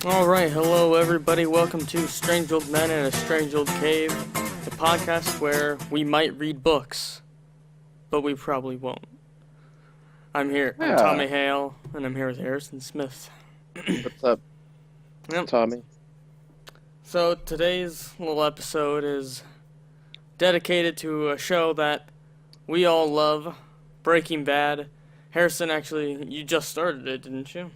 Alright, hello everybody, welcome to Strange Old Men in a Strange Old Cave, the podcast where we might read books, but we probably won't. I'm Yeah. Tommy Hale, and I'm here with Harrison Smith. What's up, Yep. Tommy? So today's little episode is dedicated to a show that we all love, Breaking Bad. Harrison, actually, you just started it, didn't you?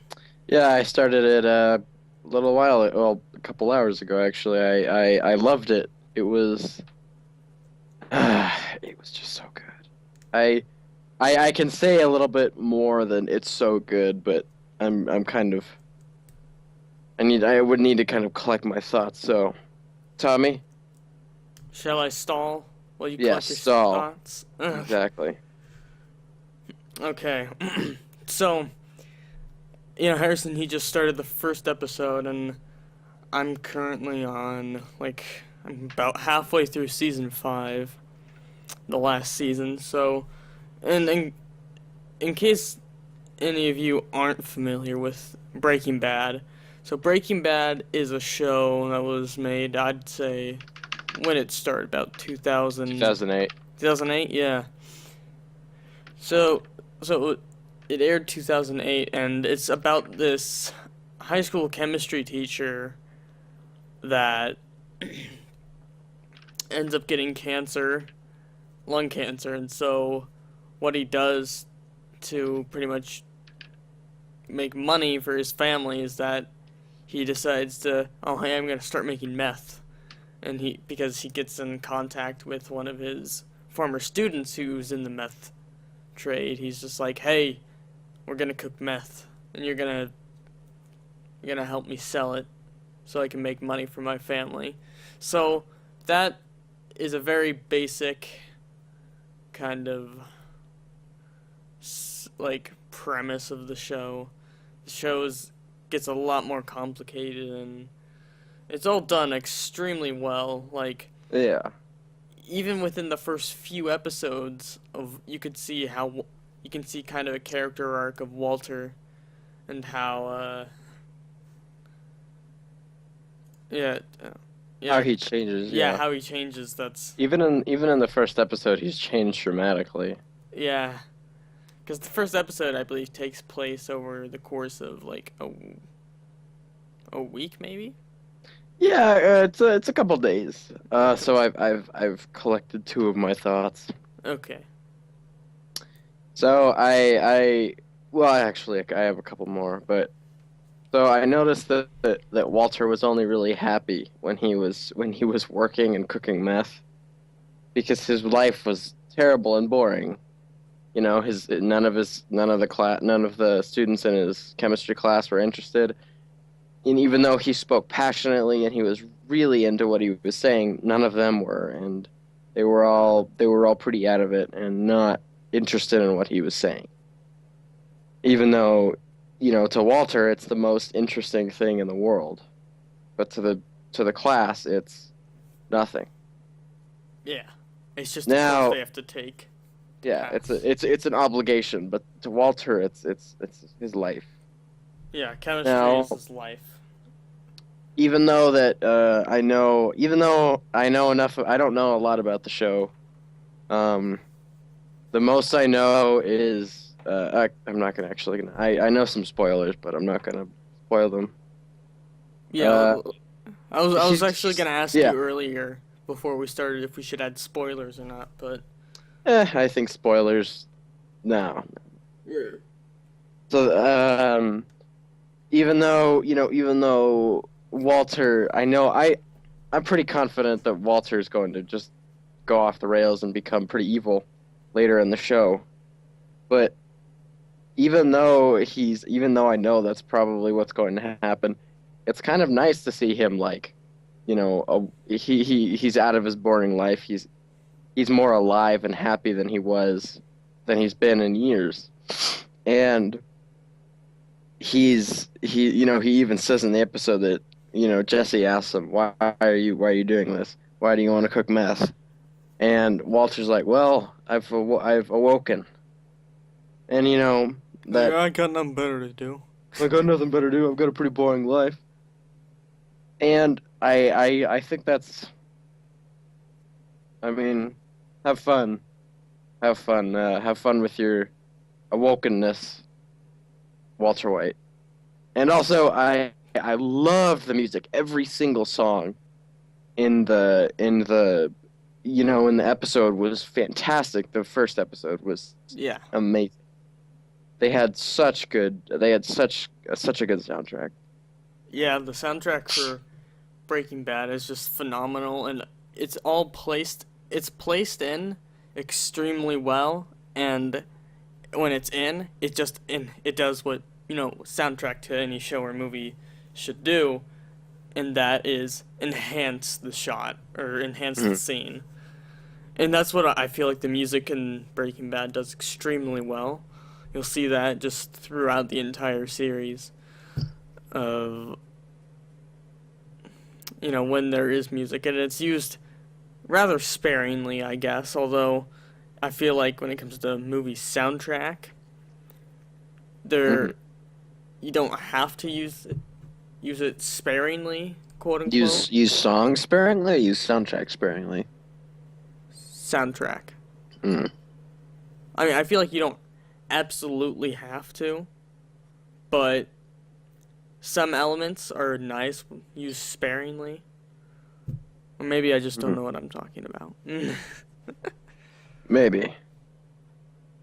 Yeah, I started it a little while, well, a couple hours ago actually. I loved it. It was it was just so good. I I can say a little bit more than it's so good, but I'm kind of I would need to kind of collect my thoughts. So, Tommy? Shall I stall while you Yes, collect your stall. thoughts? Exactly. Okay, so Harrison, he just started the first episode, and I'm currently I'm about halfway through season 5, the last season. So, and in case any of you aren't familiar with Breaking Bad, so Breaking Bad is a show that was made, I'd say, when it started, about 2008. 2008, yeah. So, so it aired 2008, and it's about this high school chemistry teacher that ends up getting cancer, lung cancer, and so what he does to pretty much make money for his family is that he decides to, oh hey, I'm gonna start making meth, and because he gets in contact with one of his former students who's in the meth trade. He's just like, hey, we're gonna cook meth, and you're gonna help me sell it so I can make money for my family. So that is a very basic kind of like premise of the show. The show gets a lot more complicated, and it's all done extremely well. Like, Yeah. even within the first few episodes of you can see kind of a character arc of Walter, and how yeah How yeah he changes, yeah yeah. how he changes. That's Even in the first episode, he's changed dramatically. Yeah, because the first episode, I believe, takes place over the course of like a week, maybe. Yeah, it's a couple days. So I've collected two of my thoughts. Okay. So well, actually I have a couple more, but so I noticed that Walter was only really happy when he was working and cooking meth because his life was terrible and boring. You know, his none of the students in his chemistry class were interested. And even though he spoke passionately and he was really into what he was saying, none of them were, and they were all pretty out of it and not interested in what he was saying. Even though, you know, to Walter it's the most interesting thing in the world, but to the class it's nothing. Yeah, it's just a course Now, they have to take to yeah, pass. it's an obligation, but to Walter it's his life. Yeah, chemistry Now, is his life. even though that even though I know enough, I don't know a lot about the show. Um, the most I know is I'm not gonna actually gonna I know some spoilers, but I'm not gonna spoil them. Yeah, Uh, I was actually he's gonna ask yeah. you earlier before we started if we should add spoilers or not, but I think spoilers. No. yeah. So even though Walter, I'm pretty confident that Walter's going to just go off the rails and become pretty evil later in the show. But even though I know that's probably what's going to happen, it's kind of nice to see him like, he's out of his boring life. He's more alive and happy than he's been in years. And he even says in the episode that, Jesse asks him, why are you doing this? Why do you want to cook meth? And Walter's like, well, I've awoken. And that Yeah, I got nothing better to do. I got nothing better to do. I've got a pretty boring life. And I think that's, I mean, have fun. Have fun with your awokenness, Walter White. And also, I love the music. Every single song in the episode was fantastic. The first episode was Yeah. amazing. They had such a good soundtrack. Yeah, the soundtrack for Breaking Bad is just phenomenal, and it's placed in extremely well, and when it's in, it does what, soundtrack to any show or movie should do, and that is enhance the shot or enhance the Mhm. scene. And that's what I feel like the music in Breaking Bad does extremely well. You'll see that just throughout the entire series of, when there is music, and it's used rather sparingly, I guess, although I feel like when it comes to movie soundtrack, Mhm. there you don't have to use it sparingly, quote unquote. Use songs sparingly, or use soundtrack sparingly. Soundtrack. Mm. I mean, I feel like you don't absolutely have to, but some elements are nice used sparingly. Or maybe I just don't Mhm. know what I'm talking about. Maybe.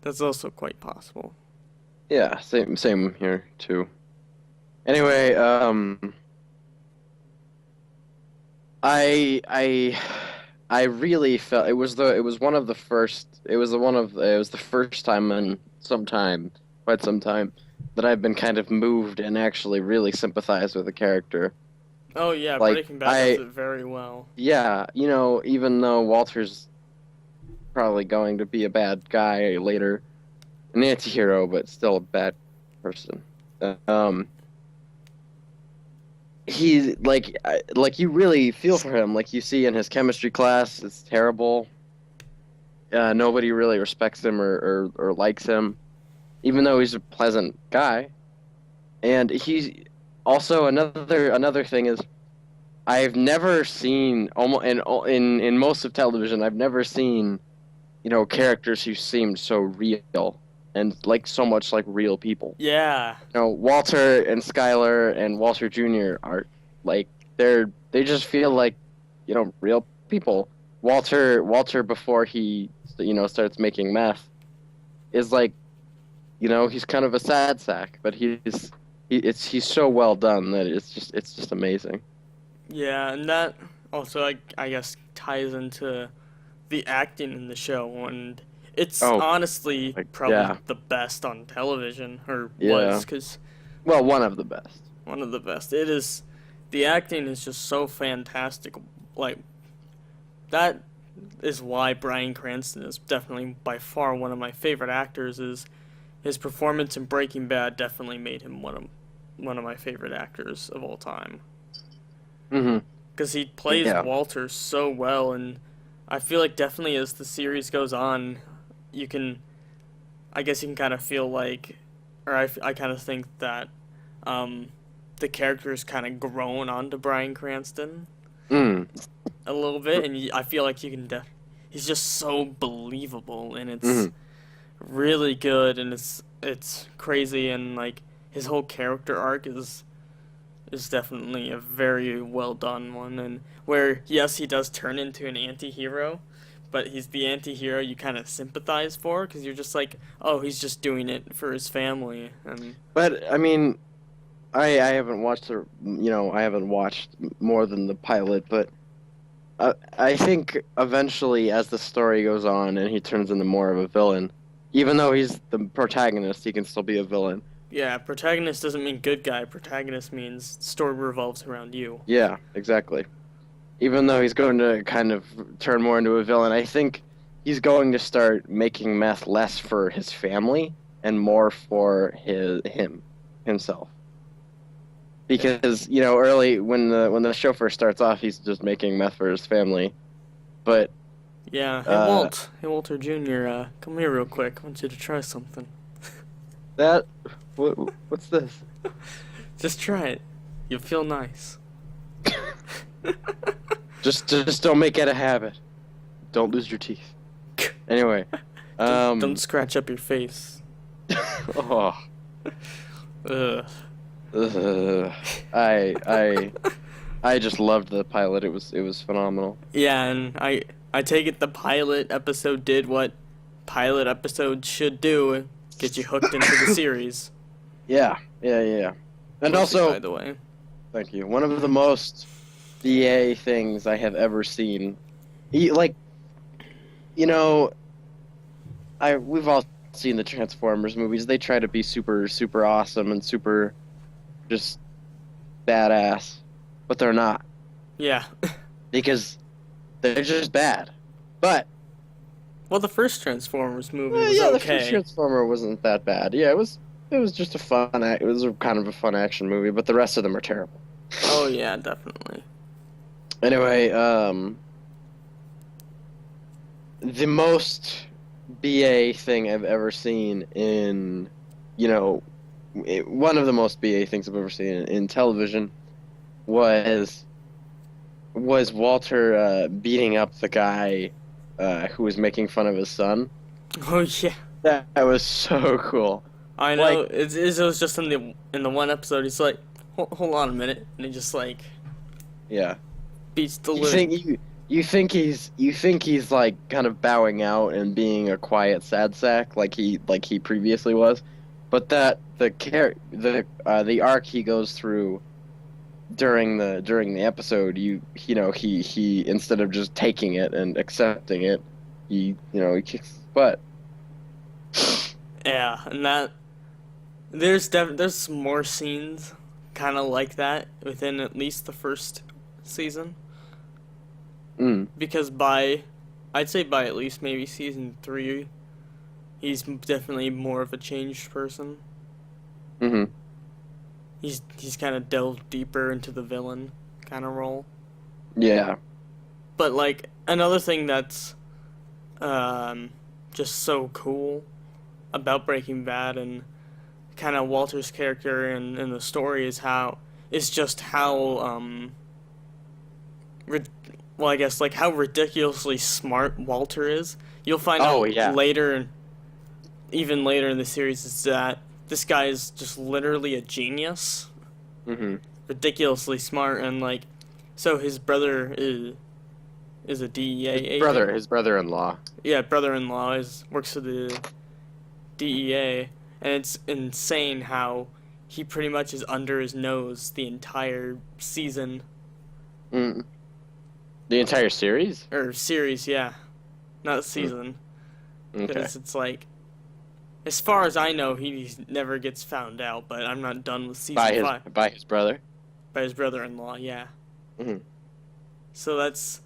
That's also quite possible. Yeah, same here too. Anyway, I I really felt it was one of the first it was the first time in quite some time that I've been kind of moved and actually really sympathized with a character. Oh yeah, Like Breaking Bad does it very well. yeah, even though Walter's probably going to be a bad guy later, an anti-hero, but still a bad person. Um, like you really feel for him, like you see in his chemistry class, it's terrible. Nobody really respects him or likes him, even though he's a pleasant guy. And he's also another thing is I've never seen almost in most of television, I've never seen characters who seemed so real and like so much like real people. Yeah, Walter and Skyler and Walter Jr. are like they just feel like real people. Walter before he starts making meth is like he's kind of a sad sack, but he's so well done that it's just amazing. yeah, and that also I guess ties into the acting in the show, and it's Oh, honestly like probably yeah, the best on television, or yeah. was, because Well, one of the best. one of the best. It is, the acting is just so fantastic. Like, that is why Bryan Cranston is definitely by far one of my favorite actors. Is his performance in Breaking Bad definitely made him one of my favorite actors of all time. Hmm. Because he plays Yeah. Walter so well, and I feel like definitely as the series goes on, you can, I guess you can kind of feel like, or I kind of think that um, the character is kind of grown onto Bryan Cranston Mm. a little bit, and I feel like you can, he's just so believable, and it's Hmm. really good, and it's crazy, and like his whole character arc is definitely a very well done one, and where yes he does turn into an anti-hero, but he's the anti-hero you kind of sympathize for because you're just like, oh, he's just doing it for his family. And But I mean, I haven't watched I haven't watched more than the pilot, but I think eventually, as the story goes on and he turns into more of a villain, even though he's the protagonist, he can still be a villain. yeah, protagonist doesn't mean good guy. Protagonist means story revolves around you. Yeah, exactly. Even though he's going to kind of turn more into a villain, I think he's going to start making meth less for his family and more for himself. Yeah, Because early when the show first starts off, he's just making meth for his family, but yeah. Hey uh, Walt, hey Walter Jr. Come here real quick. I want you to try something. that What's this? Just try it. You'll feel nice. Just don't make it a habit. Don't lose your teeth. Anyway, Don't scratch up your face. oh, Ugh. ugh. I just loved the pilot. It was phenomenal. Yeah, and I take it the pilot episode did what pilot episodes should do, get you hooked into the series. Yeah. And Mostly, also, by the way. thank you. One of the most BA things I have ever seen. Like, we've all seen the Transformers movies. They try to be super, super awesome and super just badass, but they're not Yeah. because they're just bad. But Well, the first Transformers movie was yeah, the first okay. Transformer wasn't that bad. Yeah, it was. It was just it was a kind of a fun action movie, but the rest of them are terrible. Oh yeah, definitely. Anyway, the most BA thing I've ever seen in, one of the most BA things I've ever seen in television was Walter beating up the guy who was making fun of his son. Oh yeah. That was so cool. I know. Like- It was just in the one episode. He's like, hold on a minute, and he just like Yeah. beats the You living. think you think he's like kind of bowing out and being a quiet sad sack like he previously was, but that the arc he goes through during the episode, he instead of just taking it and accepting it, he kicks butt. Yeah, and that there's some more scenes kind of like that within at least the first season. Because I'd say by at least maybe season 3, he's definitely more of a changed person. Mm-hmm. He's kind of delved deeper into the villain kind of role. Yeah. But like another thing that's just so cool about Breaking Bad and kind of Walter's character and the story is how well, I guess like how ridiculously smart Walter is. You'll find Oh, out yeah. later, even later in the series, is that this guy is just literally a genius, Mm-hmm. ridiculously smart, and like, so his brother is a DEA agent. His brother-in-law. Yeah, brother-in-law works for the DEA, and it's insane how he pretty much is under his nose the entire season. Mm. The entire series? Or series, yeah. Not season. Okay. Because it's like, as far as I know, he never gets found out, but I'm not done with season 5. By his brother? By his brother-in-law, yeah. Mhm. So that's,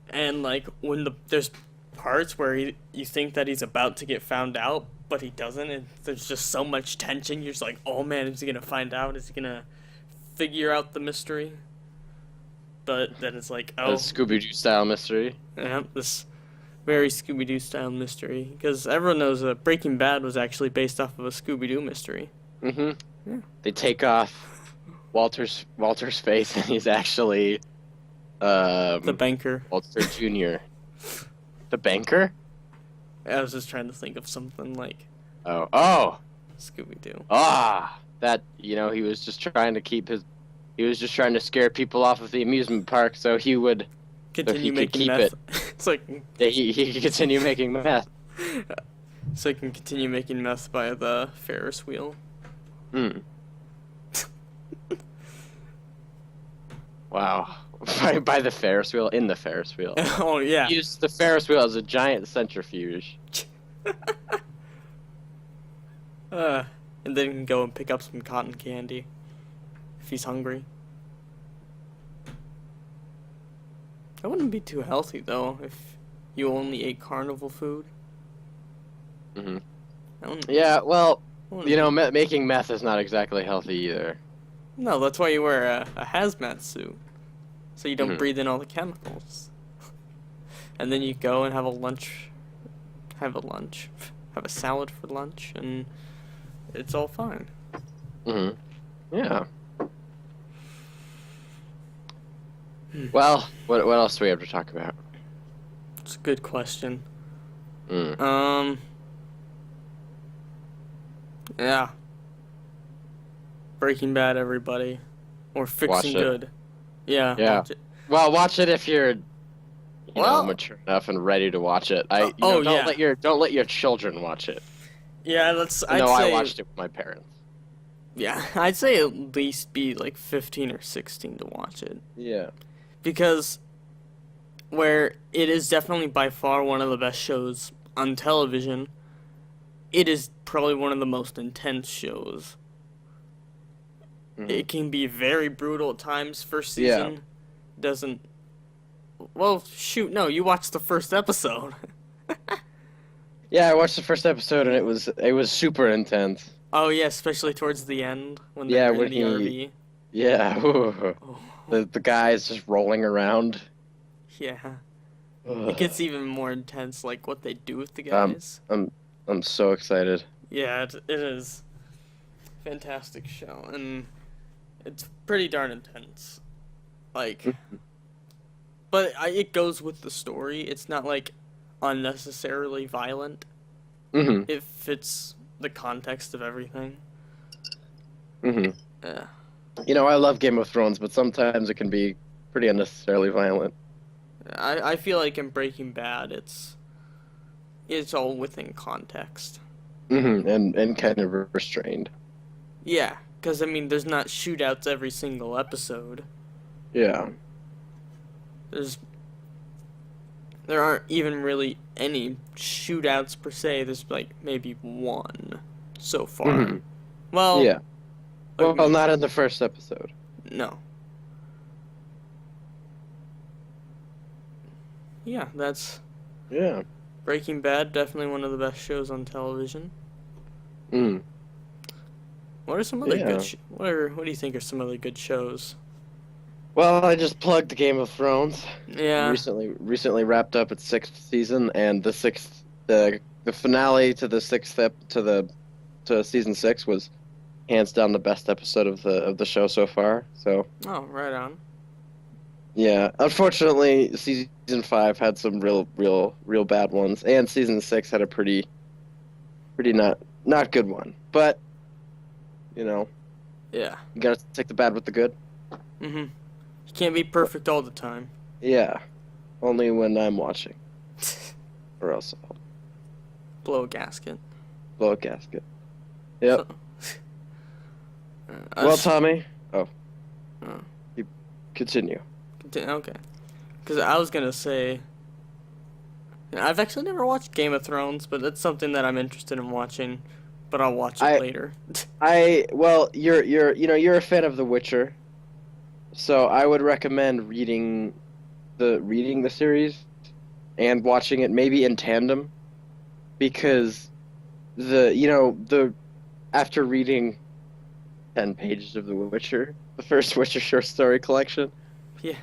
and like, there's parts where you think that he's about to get found out, but he doesn't, and there's just so much tension, you're just like, oh man, is he gonna find out? Is he gonna figure out the mystery? But then it's like, A oh, Scooby-Doo style mystery. yeah, this very Scooby-Doo style mystery. Because everyone knows that Breaking Bad was actually based off of a Scooby-Doo mystery. Mm-hmm. Yeah. They take off Walter's face, and he's actually The banker. Walter Jr. The banker? I was just trying to think of something like Oh, Scooby-Doo. that he was just trying to scare people off of the amusement park, so he would Continue could making keep meth. It's like, he could continue making meth. so he can continue making meth by the Ferris wheel. Hmm. Wow. By the Ferris wheel, in the Ferris wheel. Oh yeah. Use the Ferris wheel as a giant centrifuge. And then he can go and pick up some cotton candy if he's hungry. That wouldn't be too healthy though if you only ate carnival food. Hmm. That wouldn't- Yeah, well, wouldn't making meth is not exactly healthy either. No, that's why you wear a hazmat suit. So you don't Mhm. breathe in all the chemicals. And then you go and have a salad for lunch, and it's all fine. Hmm. Yeah. Well, what else do we have to talk about? It's a good question. Mm. Um, yeah, Breaking Bad, everybody, or Watch Fixing it. Good. Yeah, Yeah. watch it. Well, watch it if you're, Well, mature enough and ready to watch it. oh Don't yeah, let your children watch it. yeah. That's I I'd know I say watched it with my parents. yeah, I'd say at least be like 15 or 16 to watch it Yeah. because where it is definitely by far one of the best shows on television. It is probably one of the most intense shows. Hmm. It can be very brutal at times. First Yeah. season doesn't. Well, shoot, no, you watched the first episode. Yeah, I watched the first episode and it was super intense. Oh yeah, especially towards the end when Yeah, they're when in the he RV. yeah, Oh, the guy's just rolling around. yeah. It Ugh. gets even more intense, like what they do with the Um, guys. I'm I'm so excited. Yeah, it is fantastic show, and it's pretty darn intense. Like, but it goes with the story. It's not like unnecessarily violent. Hmm. It fits the context of everything. Hmm. Yeah, I love Game of Thrones, but sometimes it can be pretty unnecessarily violent. I feel like in Breaking Bad, it's all within context. And kind of restrained. Yeah, because I mean, there's not shootouts every single episode. Yeah. There's there aren't even really any shootouts per se. There's like maybe one so far. Hmm. Well, Yeah. like Well, not in the first episode. no. Yeah, that's Yeah. Breaking Bad. Definitely one of the best shows on television. Mm. What are some other Yeah. good? What do you think are some other good shows? Well, I just plugged Game of Thrones. Yeah. Recently wrapped up its sixth season, and the finale to the sixth ep to season six was hands down the best episode of the show so far. So Oh, right on. yeah, unfortunately, season five had some real bad ones, and season six had a pretty not good one. But Yeah. you gotta take the bad with the good. Mhm. You can't be perfect all the time. Yeah, only when I'm watching, or else I'll Blow a gasket. blow a gasket. Yep. I Well, s- Tommy. Oh, uh, you continue. okay. Because I was gonna say, I've actually never watched Game of Thrones, but it's something that I'm interested in watching. But I'll watch it I later. well, you're a fan of The Witcher, so I would recommend reading the series and watching it maybe in tandem because the after reading 10 pages of The Witcher, the first Witcher short story collection, Yeah.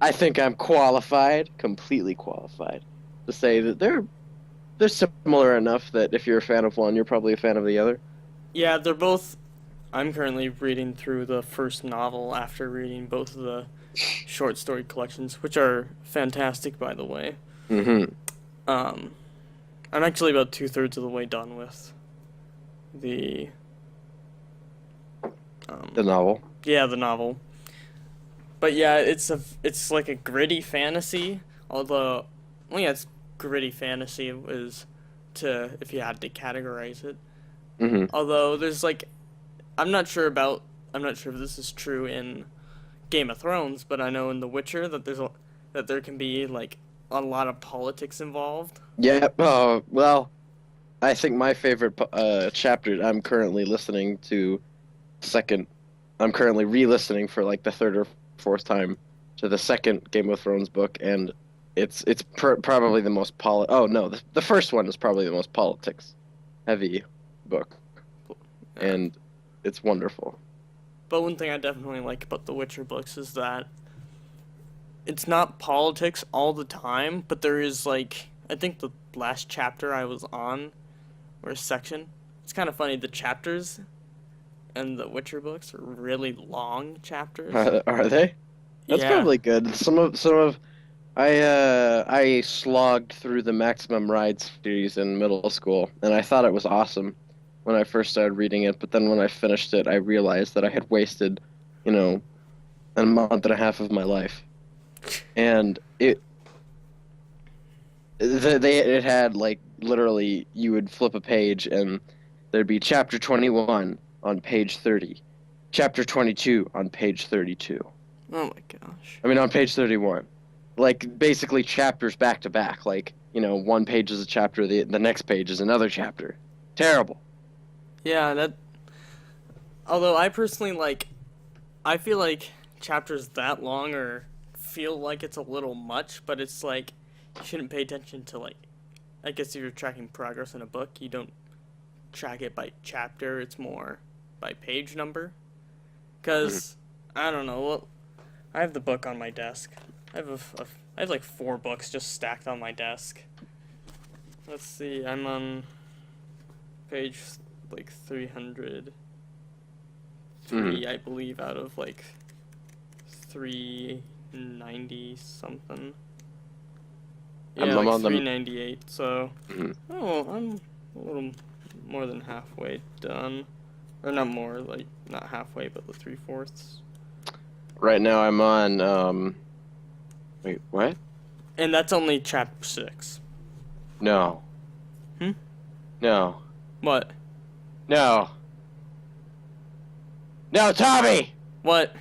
I think I'm completely qualified to say that they're similar enough that if you're a fan of one, you're probably a fan of the other. Yeah, they're both. I'm currently reading through the first novel after reading both of the short story collections, which are fantastic, by the way. Hmm. Um, I'm actually about 2/3 of the way done with the The novel. yeah, the novel. But yeah, it's like a gritty fantasy. Although, well, yeah, it's gritty fantasy is to if you had to categorize it. Hmm. Although there's like, I'm not sure if this is true in Game of Thrones, but I know in The Witcher that there can be like a lot of politics involved. Yeah. Oh, well, I think my favorite chapter. Second. I'm currently re-listening for like the third or fourth time to the second Game of Thrones book, and probably the most Oh no, the first one is probably the most politics heavy book, Yeah. and it's wonderful. But one thing I definitely like about the Witcher books is that it's not politics all the time, but there is like I think the last chapter I was on or section. It's kind of funny the chapters and the Witcher books are really long chapters. Are they? That's Yeah. probably good. Some of I slogged through the Maximum Ride series in middle school, and I thought it was awesome when I first started reading it. But then when I finished it, I realized that I had wasted, you know, a month and a half of my life, and it had like literally you would flip a page and there'd be chapter 21 on page 30, chapter 22 on page 32. Oh my gosh. I mean on page 31. Like basically chapters back to back. Like, one page is a chapter, the next page is another chapter. Terrible. Yeah, that. Although I personally like, I feel like chapters that long or feel like it's a little much, but it's like you shouldn't pay attention to like. I guess if you're tracking progress in a book, you don't track it by chapter. It's more by page number. Cause I don't know. Well, I have the book on my desk. I have like 4 books just stacked on my desk. Let's see. I'm on page like 303, I believe, out of like 390 something. Yeah, I'm like on the- 398. So, Mhm. oh, I'm a little more than halfway done, or not more, like not halfway, but the 3/4. Right now I'm on wait, what? And that's only chapter 6. No. Hmm? No. What? No. No, Tommy! What?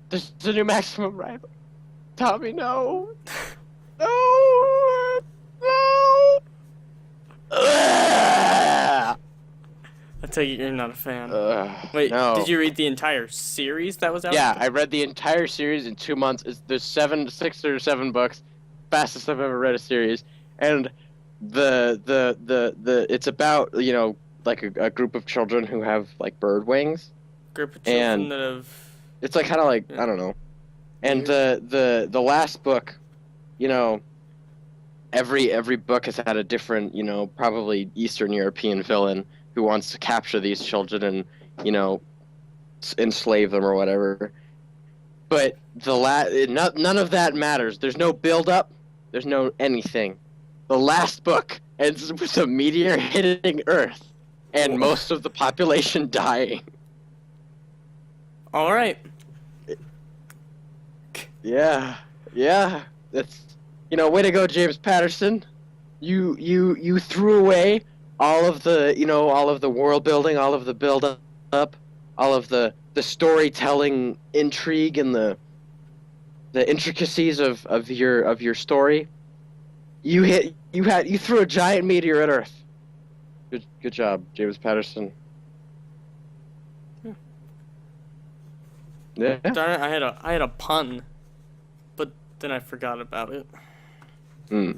There's a new Maximum Ride. Tommy, no. No. No. Ugh. I take it you're not a fan. Wait, no. did you read the entire series that was out? Yeah, I read the entire series in 2 months. There's 6 or 7 books, fastest I've ever read a series, and the it's about like a group of children who have like bird wings. Group of children And that have. It's like kind of like Yeah. I don't know, and Weird. the last book, every book has had a different probably Eastern European villain who wants to capture these children and enslave them or whatever. But none of that matters. There's no build up. There's no anything. The last book ends with a meteor hitting Earth and most of the population dying. All right. Yeah, yeah. That's way to go, James Patterson. You threw away all of the world building, all of the build up, all of the storytelling intrigue and the intricacies of your story. You threw a giant meteor at Earth. Good job, James Patterson. Yeah. Darn it, I had a pun, but then I forgot about it. Hmm.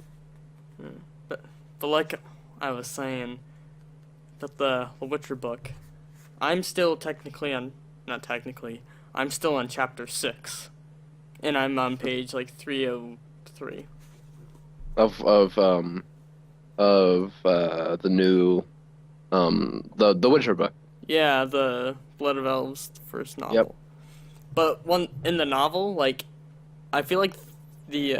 But like I was saying, that the Witcher book, I'm still technically on, not technically, I'm still on chapter 6, and I'm on page like 303. Of the new the Witcher book. Yeah, the Blood of Elves first novel. Yep. But one in the novel, like, I feel like the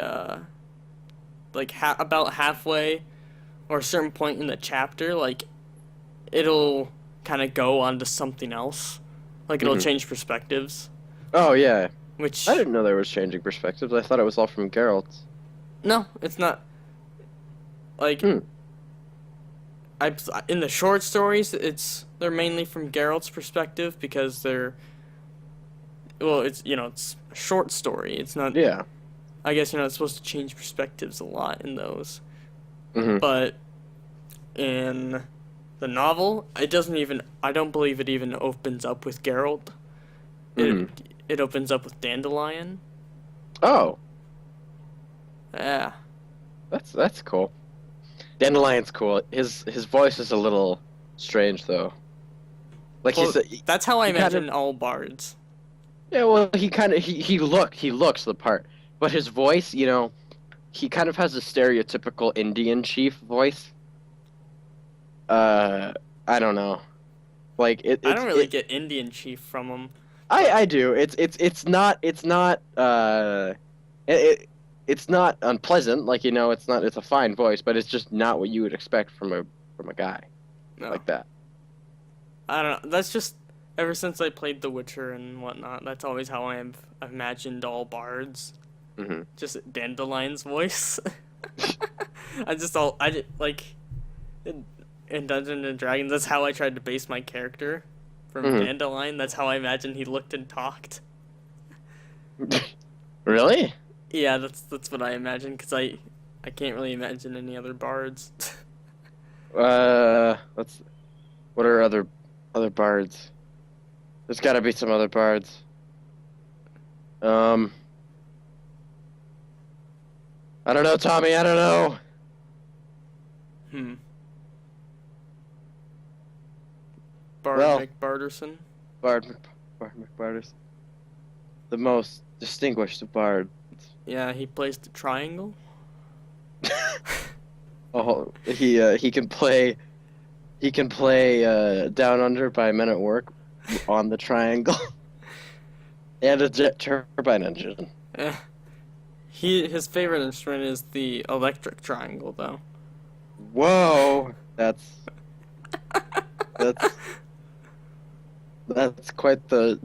like about halfway or a certain point in the chapter, like, it'll kind of go on to something else. Like, it'll change perspectives. Oh yeah. Which I didn't know there was changing perspectives. I thought it was all from Geralt. no, it's not. Like, in the short stories, they're mainly from Geralt's perspective because it's it's a short story. It's not. Yeah. I guess it's supposed to change perspectives a lot in those. Mm-hmm. But in the novel, it doesn't even. I don't believe it even opens up with Geralt. It opens up with Dandelion. Oh, Yeah. that's cool. Dandelion's cool. His voice is a little strange though. Like Well, that's how I he kind imagine all bards. yeah. Well, he looks the part, but his voice, he kind of has a stereotypical Indian chief voice. I don't know. Like I don't really get Indian Chief from him, but I do. It's not unpleasant. Like it's a fine voice, but it's just not what you would expect from a guy no, like that. I don't know. That's just ever since I played The Witcher and whatnot. That's always how I've imagined all bards. Hmm. Just Dandelion's voice. Like in Dungeons and Dragons. That's how I tried to base my character from Hmm. Dandelion. That's how I imagined he looked and talked. Really? Yeah, that's what I imagined because I can't really imagine any other bards. Let's. What are other bards? There's got to be some other bards. Um, I don't know, Tommy. I don't know. Hmm. Bard Well, McBarterson. Bard McBarders, the most distinguished of bards. Yeah, he plays the triangle. Oh, he can play. He can play Down Under by Men at Work on the triangle and a jet turbine engine. Eh. His favorite instrument is the electric triangle, though. Whoa, that's that's quite the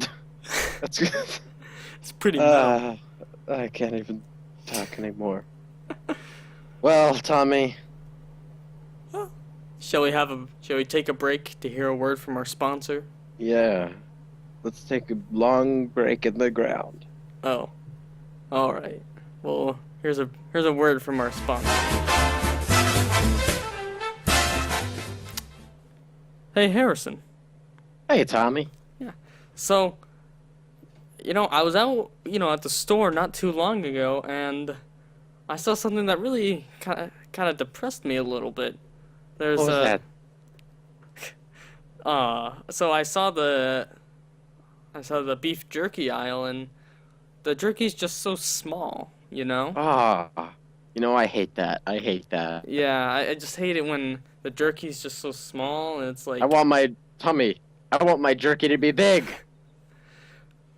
that's It's pretty metal. I can't even talk anymore. Well, Tommy, Shall we take a break to hear a word from our sponsor? yeah, let's take a long break in the ground. Oh, all right. Well, here's a word from our sponsor. Hey, Harrison. Hey, Tommy. So, I was out, at the store not too long ago, and I saw something that really kind of depressed me a little bit. There's What was that? so I saw the beef jerky aisle, and the jerky's just so small, you know? Ah, I hate that. I hate that. Yeah, I just hate it when the jerky's just so small, and it's like, I want my Tommy. I want my jerky to be big.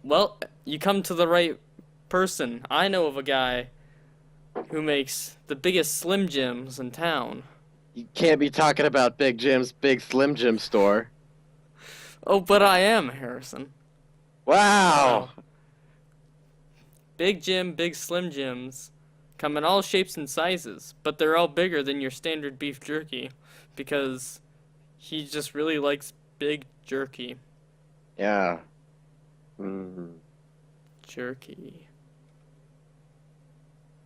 well, you come to the right person. I know of a guy who makes the biggest Slim Jims in town. You can't be talking about Big Jim's Big Slim Jim store. Oh, but I am, Harrison. Wow. Well, Big Jim, Big Slim Jims come in all shapes and sizes, but they're all bigger than your standard beef jerky because he just really likes big jerky. Yeah. Mhm. Jerky.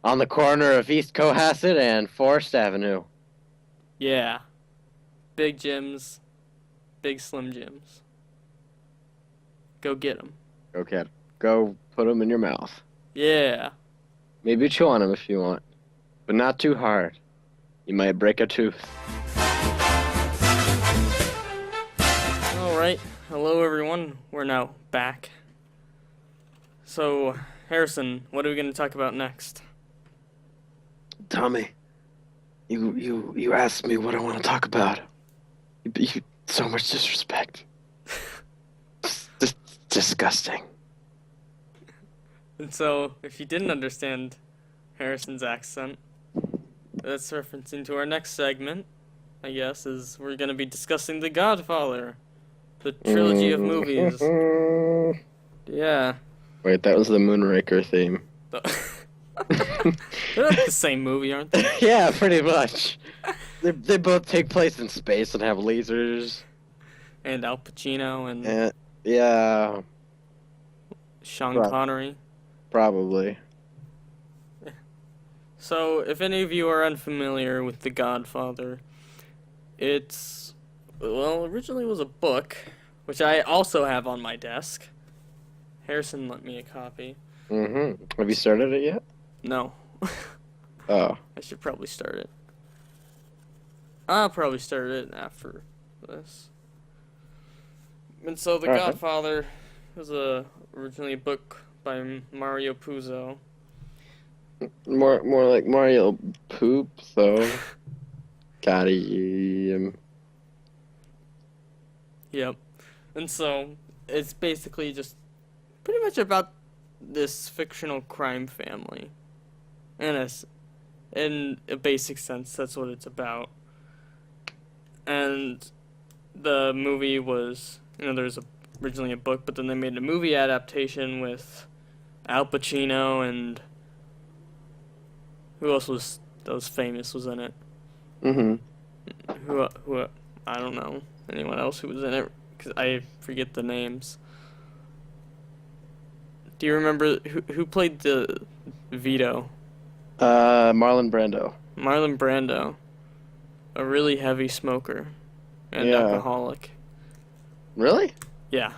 On the corner of East Cohasset and Forest Avenue. Yeah. Big Jims, Big Slim Jims. Go get 'em. Okay. Go put them in your mouth. Yeah. Maybe chew on them if you want, but not too hard. You might break a tooth. All right. Hello, everyone. We're now back. So, Harrison, what are we going to talk about next? Tommy, you asked me what I want to talk about. You so much disrespect. Just disgusting. And so, if you didn't understand Harrison's accent, that's referencing to our next segment, I guess, is we're going to be discussing The Godfather, the trilogy of movies. Yeah. Wait, that was the Moonraker theme. They're like the same movie, aren't they? Yeah, pretty much. They both take place in space and have lasers. And Al Pacino and And, yeah, Sean Right. Connery. probably. So, if any of you are unfamiliar with The Godfather, originally was a book, which I also have on my desk. Harrison lent me a copy. Mm-hmm. Have you started it yet? No. Oh. I should probably start it. I'll probably start it after this. And so, The Alright. Godfather was originally a book by Mario Puzo. More like Mario poop, so. Got him. Yep. And so it's basically just pretty much about this fictional crime family. In in a basic sense, that's what it's about. And the movie was, there's originally a book, but then they made a movie adaptation with Al Pacino and who else was that was famous was in it. Mm-hmm. Who I don't know anyone else who was in it because I forget the names. Do you remember who played the Vito? Marlon Brando. Marlon Brando, a really heavy smoker and Yeah. alcoholic. Really? Yeah.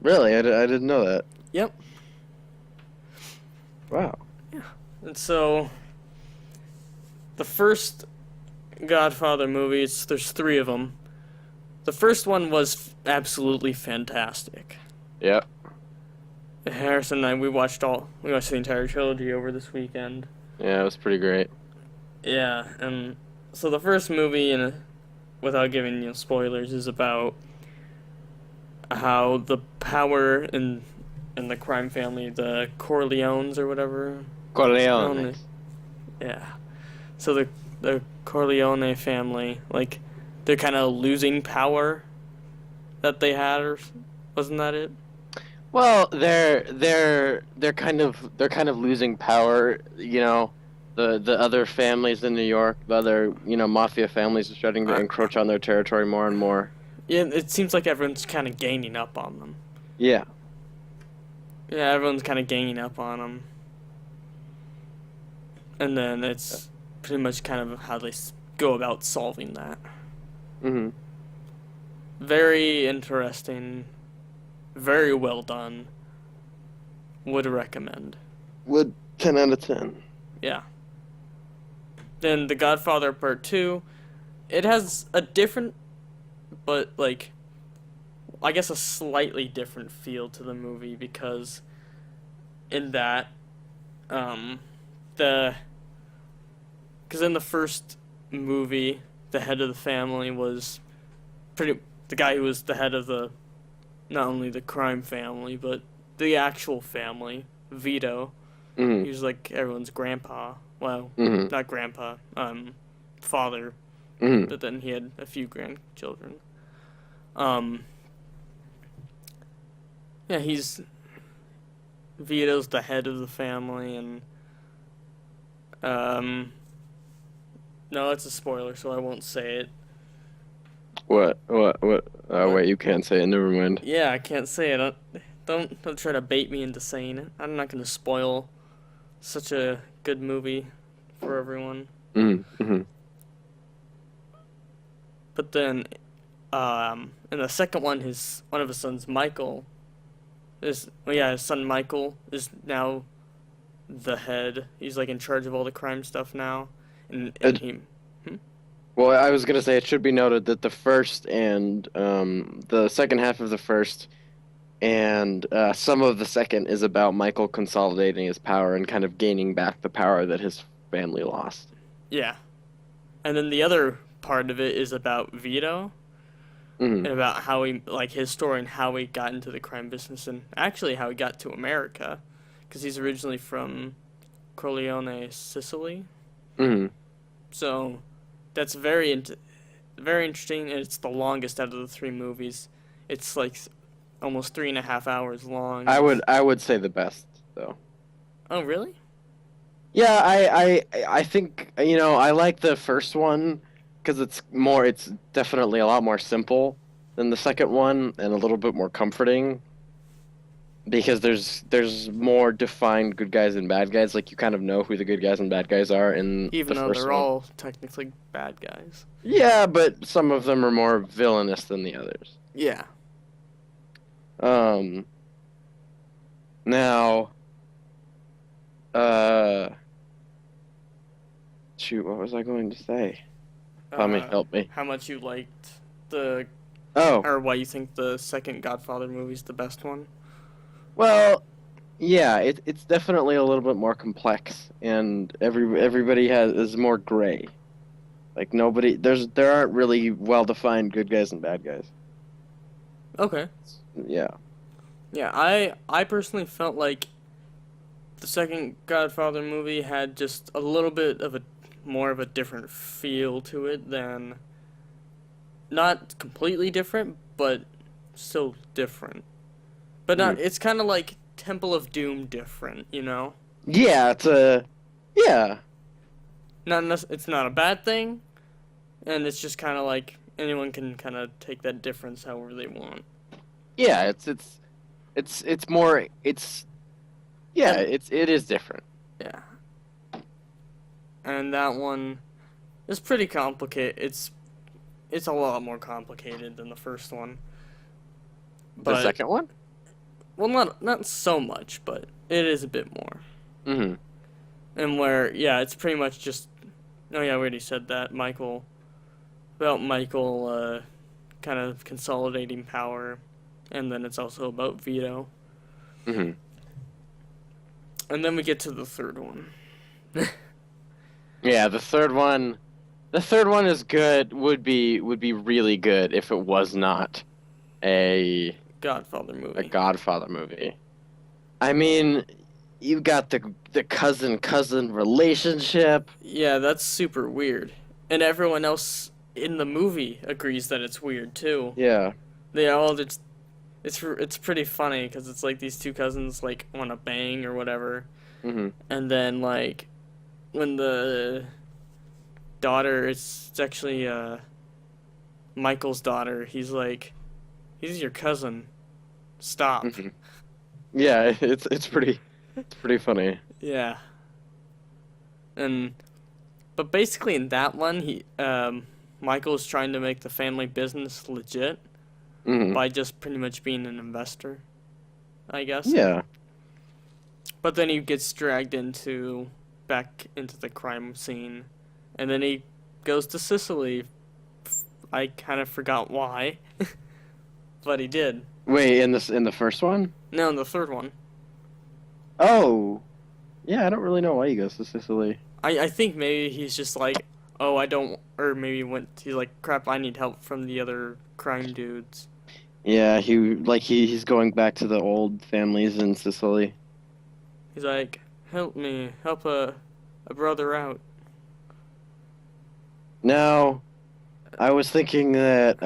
Really? I didn't know that. Yep. Wow. And so the first Godfather movies, there's three of them. The first one was absolutely fantastic. Yeah. Harrison and I, we watched the entire trilogy over this weekend. Yeah, it was pretty great. Yeah, and so the first movie, without giving spoilers, is about how the power in the crime family, the Corleones or whatever. Corleone. Yeah. So the Corleone family, like, they're kind of losing power that they had, or wasn't that it? Well, they're kind of losing power. The other families in New York, the other mafia families are starting to encroach on their territory more and more. Yeah, it seems like everyone's kind of gaining up on them. Yeah. Yeah, everyone's kind of ganging up on them. And then it's pretty much kind of how they go about solving that. Mm-hmm. Very interesting. Very well done. Would recommend. Would 10 out of 10. Yeah. Then The Godfather Part 2. It has a different, but like, I guess a slightly different feel to the movie because in that, because in the first movie, the head of the family was the guy who was the head of not only the crime family, but the actual family, Vito. Mm-hmm. He was like everyone's grandpa. Well, Mm-hmm. not grandpa, father. Mm-hmm. But then he had a few grandchildren. Yeah, Vito's the head of the family, and no, it's a spoiler, so I won't say it. What? Oh, wait, you can't say it. Never mind. Yeah, I can't say it. Don't try to bait me into saying it. I'm not gonna spoil such a good movie for everyone. Mm-hmm. Mm-hmm. But then, in the second one, one of his sons, Michael, his son Michael is now the head. He's like in charge of all the crime stuff now, and he. Well, I was gonna say it should be noted that the first and the second half of the first and some of the second is about Michael consolidating his power and kind of gaining back the power that his family lost. Yeah, and then the other part of it is about Vito Mm-hmm. and about how his story and how he got into the crime business and actually how he got to America, because he's originally from Corleone, Sicily. Mm-hmm. So that's very interesting, and it's the longest out of the three movies. It's like almost 3.5 hours long. I would say the best though. Oh, really? Yeah, I think I like the first one because it's definitely a lot more simple than the second one and a little bit more comforting because there's more defined good guys and bad guys. Like you kind of know who the good guys and bad guys are in Even the though first they're one. all technically bad guys. Yeah, but some of them are more villainous than the others. Yeah. Now, shoot, what was I going to say? Tommy, help me. How much you liked Oh, or why you think the second Godfather movie's the best one? well, yeah, it's definitely a little bit more complex, and everybody is more gray. Like there aren't really well defined good guys and bad guys. Okay. Yeah. Yeah, I personally felt like the second Godfather movie had just a little bit of a more of a different feel to it than not completely different, but still different. But Mhm. not it's kind of like Temple of Doom different, you know? Yeah, it's a yeah. It's not a bad thing, and it's just kind of like anyone can kind of take that difference however they want. Yeah, it's more it's yeah, And it is different. yeah, and that one is pretty complicated. It's a lot more complicated than the first one. The But second one? well, not so much, but it is a bit more. Mm-hmm. And where yeah, it's pretty much just oh yeah, we already said that Michael kind of consolidating power, and then it's also about Vito. Mm-hmm. And then we get to the third one. Yeah, the third one is good, would be really good if it was not a Godfather a movie. Godfather movie. I mean, you got the cousin relationship. Yeah, that's super weird. And everyone else in the movie agrees that it's weird too. Yeah. They all just it's pretty funny because it's like these two cousins like want to bang or whatever, Mm-hmm. and then like when the daughter it's actually Michael's daughter. He's your cousin. Stop. Mm-hmm. Yeah, it's pretty funny. Yeah. And but basically in that one he Michael's trying to make the family business legit Mm-hmm. by just pretty much being an investor, I guess. Yeah. But then he gets dragged back into the crime scene, and then he goes to Sicily. I kind of forgot why, but he did. Wait, in the first one? No, in the third one, Oh, yeah. I don't really know why he goes to Sicily. I think maybe he's just like, oh, I don't, or maybe he's like, crap, I need help from the other crime dudes. Yeah, he's going back to the old families in Sicily. He's like, help me, help a brother out. Now, I was thinking that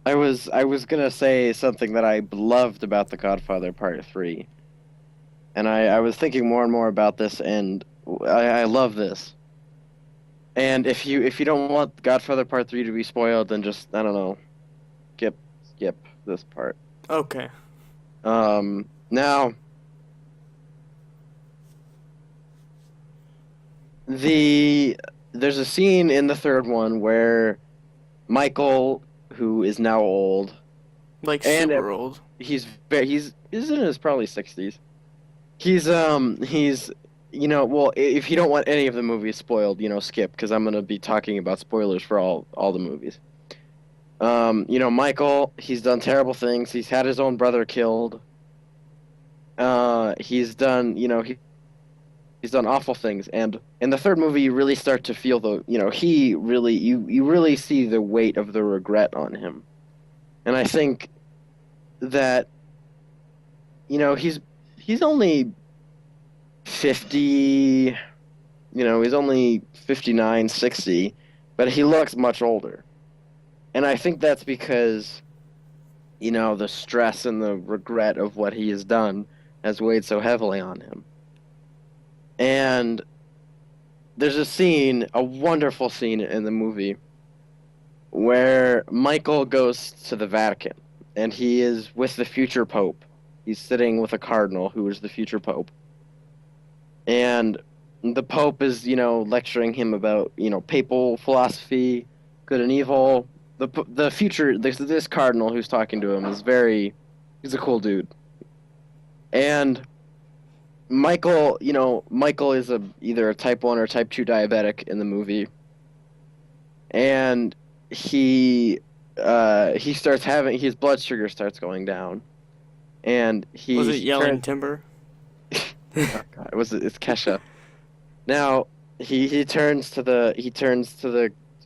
I was gonna say something that I loved about The Godfather Part 3. And I was thinking more and more about this, and I love this. And if you don't want Godfather Part 3 to be spoiled, then just I don't know, skip skip this part. Okay. Now the there's a scene in the third one where Michael, who is now old, Like and super old. he's in his probably 60s. He's you know, well, if you don't want any of the movies spoiled, you know, skip because I'm gonna be talking about spoilers for all the movies. You know, Michael, he's done terrible things. He's had his own brother killed. He's done, you know, he's done awful things, and in the third movie, you really start to feel you know, you really see the weight of the regret on him, and I think that, you know, he's only 50, you know, he's only 59, 60, but he looks much older, and I think that's because, you know, the stress and the regret of what he has done has weighed so heavily on him. And there's a wonderful scene in the movie where Michael goes to the Vatican and he is with the future pope. He's sitting with a cardinal who is the future pope. And the pope is, you know, lecturing him about, you know, papal philosophy, good and evil. This cardinal who's talking to him he's a cool dude. And Michael, you know, Michael is either a type 1 or type 2 diabetic in the movie. And he starts having his blood sugar starts going down. And Was it he Yelling turns Timber? oh God, it's Kesha. Now he turns to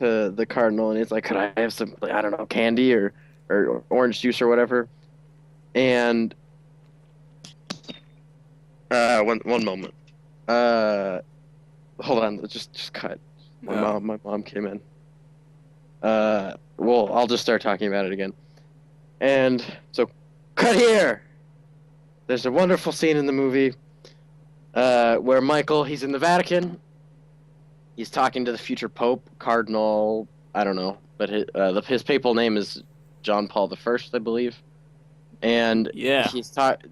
to the cardinal, and he's like, "Could I have some, I don't know, candy or orange juice or whatever?" And one moment. Uh, hold on, just cut. Yeah. My mom came in. Well, I'll just start talking about it again. And so, cut here. There's a wonderful scene in the movie where Michael, he's in the Vatican. He's talking to the future Pope, Cardinal, I don't know, but his papal name is John Paul the First, I believe. And Yeah.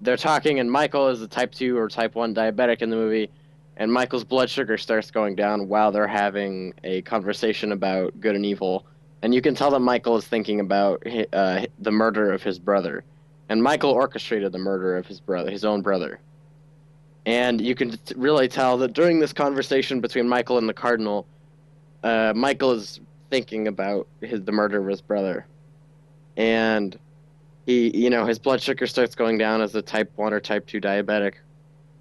they're talking, and Michael is the type 2 or type 1 diabetic in the movie, and Michael's blood sugar starts going down while they're having a conversation about good and evil. And you can tell that Michael is thinking about the murder of his brother. And Michael orchestrated the murder of his own brother. And you can really tell that during this conversation between Michael and the Cardinal, Michael is thinking about the murder of his brother. And his blood sugar starts going down as a type 1 or type 2 diabetic.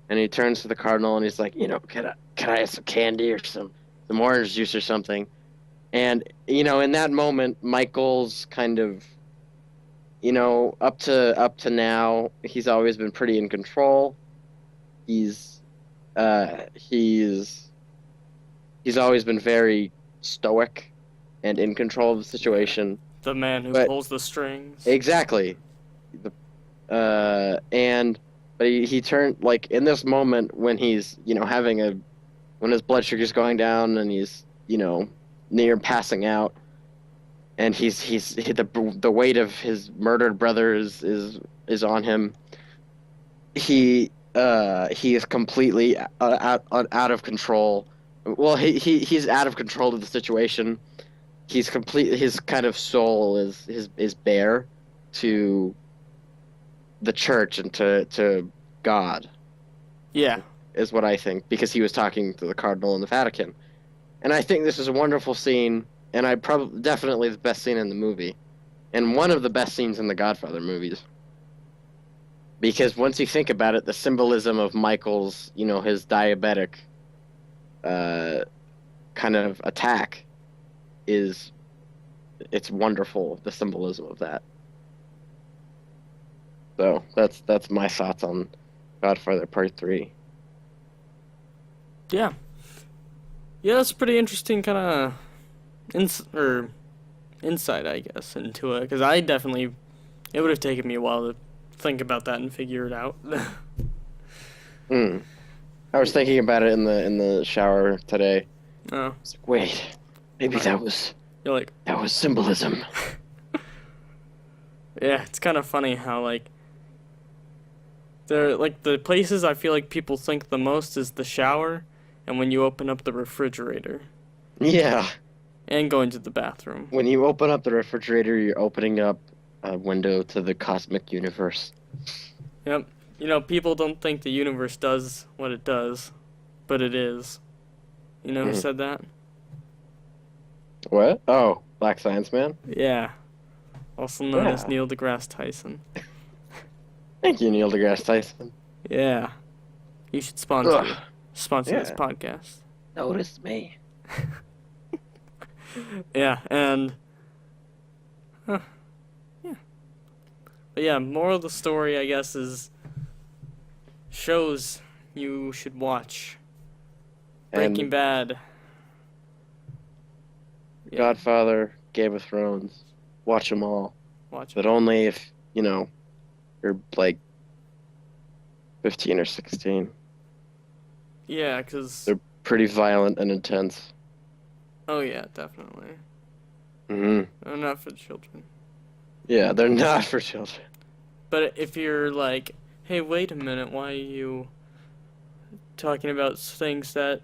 And he turns to the Cardinal and he's like, can I have some candy or some orange juice or something? And, in that moment, Michael's kind of, up to now, he's always been pretty in control. He's he's always been very stoic and in control of the situation. The man who But pulls the strings. exactly, but he turned, like, in this moment when he's when his blood sugar's going down and he's near passing out, and the weight of his murdered brother is on him. He is completely out of control. Well, he's out of control of the situation. His kind of soul is bare to the church and to God, Yeah. is what I think, because he was talking to the Cardinal in the Vatican. And I think this is a wonderful scene, and definitely the best scene in the movie, and one of the best scenes in the Godfather movies. Because once you think about it, the symbolism of Michael's, his diabetic kind of attack it's wonderful, the symbolism of that. So that's my thoughts on Godfather Part 3. Yeah. Yeah, that's pretty interesting kind of insight, I guess, into it. Because it would have taken me a while to think about that and figure it out. Hmm. I was thinking about it in the shower today. Oh, It's like, wait, maybe you're like, that was symbolism. yeah, it's kind of funny how, like, the places I feel like people think the most is the shower and when you open up the refrigerator Yeah. and going to the bathroom. When you open up the refrigerator, you're opening up a window to the cosmic universe. Yep. People don't think the universe does what it does, but it is. You know who Mhm. said that? What? Oh, Black Science Man? Yeah. Also known as Yeah. Neil deGrasse Tyson. Thank you, Neil deGrasse Tyson. Yeah. You should Ugh. sponsor this Yeah. podcast. Notice me. Yeah, and huh, yeah. But yeah, moral of the story I guess is shows you should watch. Breaking And Bad. Yeah, Godfather, Game of Thrones. Watch them all. watch But it. only if, you're like 15 or 16. Yeah, cuz They're pretty violent and intense. oh yeah, definitely. Hmm. They're not for children. Yeah, they're not for children. But if you're like, "Hey, wait a minute, why are you talking about things that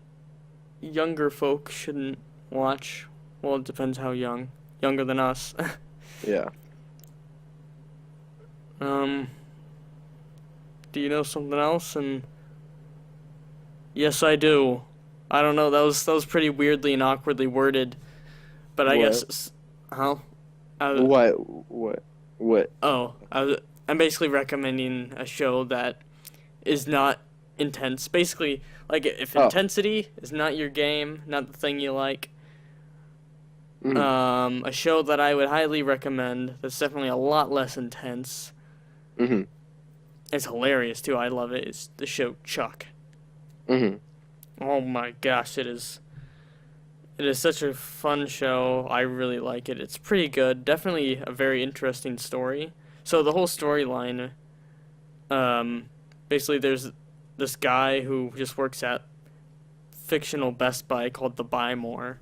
younger folk shouldn't watch?" Well, it depends how young. Younger than us. Yeah. Um, do you know something else? And yes, I do. I don't know. That was pretty weirdly and awkwardly worded, but I What? guess. Huh? I, What? I'm basically recommending a show that is not intense. Basically, like if Oh. intensity is not your game, not the thing you like, Mhm. A show that I would highly recommend that's definitely a lot less intense. Mhm. It's hilarious too. I love it. It's the show Chuck. Mhm. Oh my gosh, it is. It is such a fun show. I really like it. It's pretty good. Definitely a very interesting story. So the whole storyline, um, basically there's this guy who just works at fictional Best Buy called the Buy More.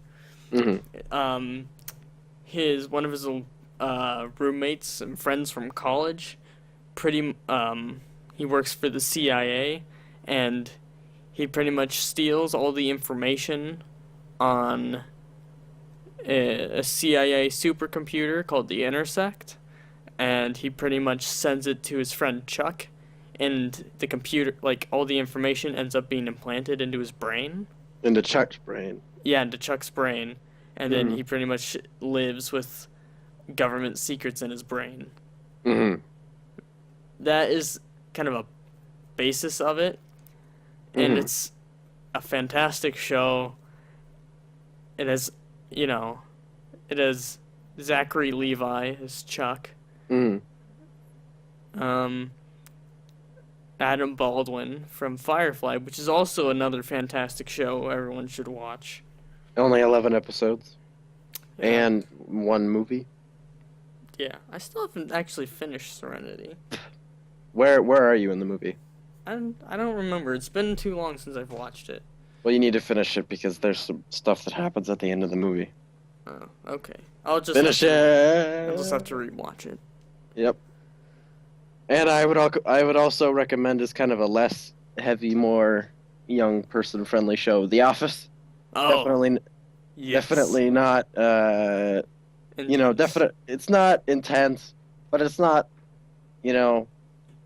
Mhm. Um, his one of his roommates and friends from college, he works for the CIA, and he pretty much steals all the information on a CIA supercomputer called the Intersect, and he pretty much sends it to his friend Chuck, and the computer, like all the information, ends up being implanted into his brain. Into Chuck's brain. Yeah, into Chuck's brain, and then Mhm. he pretty much lives with government secrets in his brain. Mhm. That is kind of a basis of it, and Mhm. it's a fantastic show. It has, you know, it has Zachary Levi as Chuck, Mhm. um, Adam Baldwin from Firefly, which is also another fantastic show everyone should watch. Only 11 episodes Yeah, and one movie. yeah. I still haven't actually finished Serenity. Where are you in the movie? I don't remember. It's been too long since I've watched it. Well, you need to finish it because there's some stuff that happens at the end of the movie. Oh, okay. I'll just Finish I'll just have it. to rewatch it. Yep. And I would also recommend as kind of a less heavy, more young person friendly show, The Office. Oh, Definitely, yes. definitely not. Intense. Definite. It's not intense, but it's not. You know,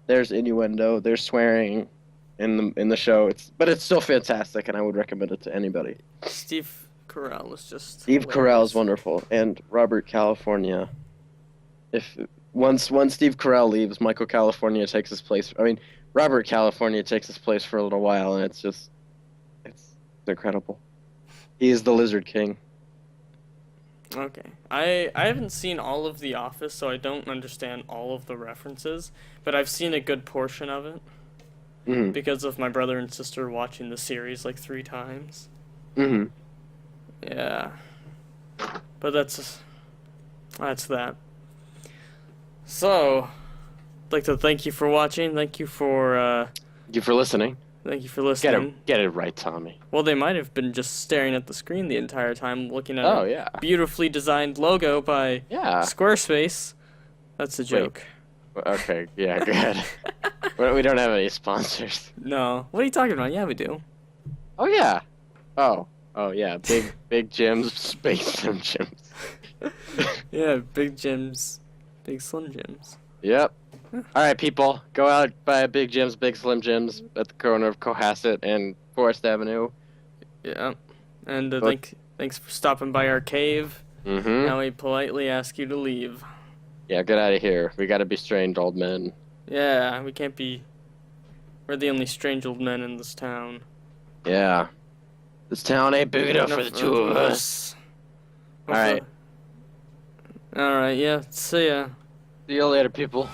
there's innuendo, there's swearing in the show. It's still fantastic, and I would recommend it to anybody. Steve Carell is just Steve Carell hilarious. is wonderful, and Robert California. If once Steve Carell leaves, Michael California takes his place. I mean, Robert California takes his place for a little while, and it's incredible. He is the Lizard King. Okay. I haven't seen all of The Office, so I don't understand all of the references, but I've seen a good portion of it Hmm. because of my brother and sister watching the series like 3 times. Hmm. Yeah. But that's that. So, I'd like to thank you for watching. Thank you for listening. Thank you for listening. Get it right, Tommy. Well, they might have been just staring at the screen the entire time, looking at Oh a yeah, beautifully designed logo by yeah. Squarespace. That's a joke. Okay, yeah, good. We don't have any sponsors. No. What are you talking about? Yeah, we do. Oh yeah. Oh yeah. Big gyms, space Slim gyms. Yeah, big gyms. Big Slim Jims. Yep. All right, people, go out buy Big Jim's, Big Slim Jims at the corner of Cohasset and Forest Avenue. Yeah. And But- thanks for stopping by our cave. Mm-hmm. Now we politely ask you to leave. Yeah, get out of here. We gotta be strange old men. Yeah, we can't be. We're the only strange old men in this town. Yeah. This town ain't big enough for the two of us. All right. Alright, yeah. See ya. See you later, people.